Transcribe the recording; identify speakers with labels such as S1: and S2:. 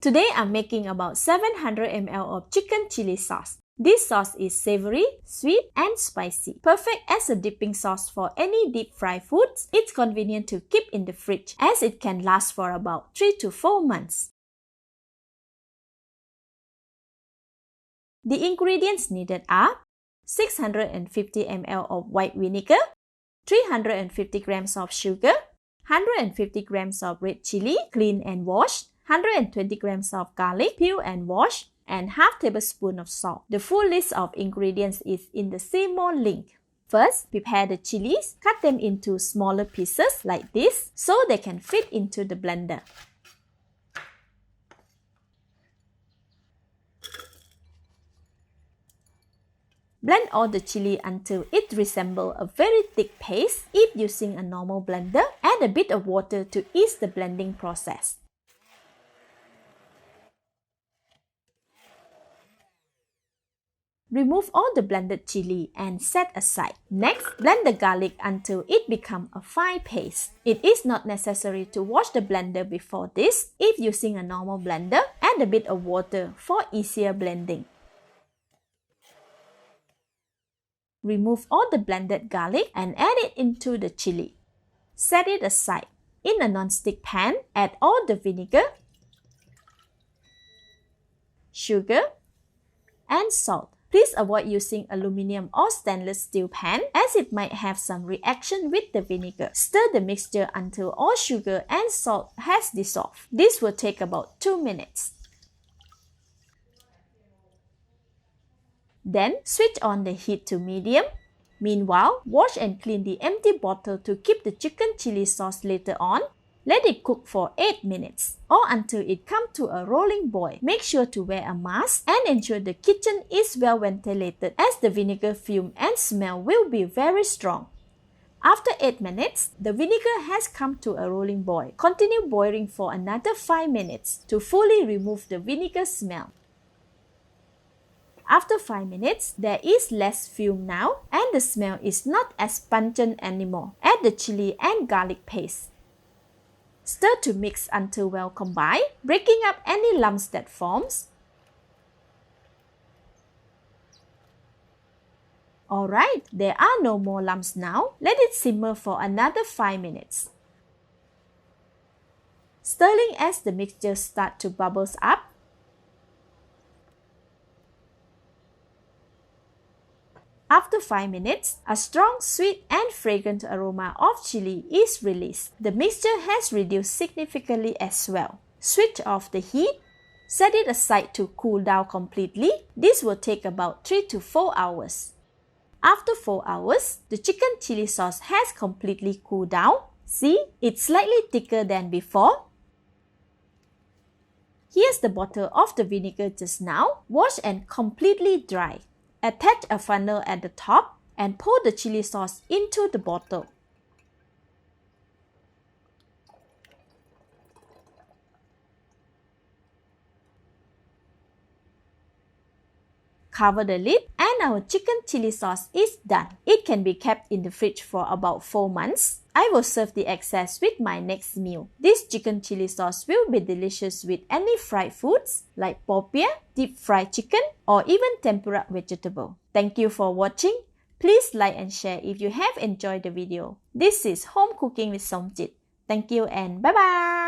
S1: Today I'm making about 700 ml of chicken chili sauce. This sauce is savory, sweet, and spicy. Perfect as a dipping sauce for any deep fried foods. It's convenient to keep in the fridge as it can last for about 3 to 4 months. The ingredients needed are 650 ml of white vinegar, 350 grams of sugar, 150 grams of red chili, clean and washed, 120 grams of garlic, peeled and washed, and half tablespoon of salt. The full list of ingredients is in the CMO link. First, prepare the chilies. Cut them into smaller pieces like this so they can fit into the blender. Blend all the chili until it resembles a very thick paste. If using a normal blender, add a bit of water to ease the blending process. Remove all the blended chili and set aside. Next, blend the garlic until it becomes a fine paste. It is not necessary to wash the blender before this. If using a normal blender, add a bit of water for easier blending. Remove all the blended garlic and add it into the chili. Set it aside. In a non-stick pan, add all the vinegar, sugar, and salt. Please avoid using aluminum or stainless steel pan as it might have some reaction with the vinegar. Stir the mixture until all sugar and salt has dissolved. This will take about 2 minutes. Then, switch on the heat to medium. Meanwhile, wash and clean the empty bottle to keep the chicken chili sauce later on. Let it cook for 8 minutes or until it comes to a rolling boil. Make sure to wear a mask and ensure the kitchen is well ventilated as the vinegar fume and smell will be very strong. After 8 minutes, the vinegar has come to a rolling boil. Continue boiling for another 5 minutes to fully remove the vinegar smell. After 5 minutes, there is less fume now and the smell is not as pungent anymore. Add the chili and garlic paste. Stir to mix until well combined, breaking up any lumps that forms. Alright, there are no more lumps now. Let it simmer for another 5 minutes. Stirring as the mixture starts to bubble up. After 5 minutes, a strong, sweet and fragrant aroma of chili is released. The mixture has reduced significantly as well. Switch off the heat. Set it aside to cool down completely. This will take about 3 to 4 hours. After 4 hours, the chicken chili sauce has completely cooled down. See, it's slightly thicker than before. Here's the bottle of the vinegar just now, washed and completely dry. Attach a funnel at the top and pour the chili sauce into the bottle. Cover the lid and our chicken chili sauce is done. It can be kept in the fridge for about 4 months. I will serve the excess with my next meal. This chicken chili sauce will be delicious with any fried foods like popiah, deep fried chicken, or even tempura vegetable. Thank you for watching. Please like and share if you have enjoyed the video. This is Home Cooking with Somjit. Thank you and bye-bye!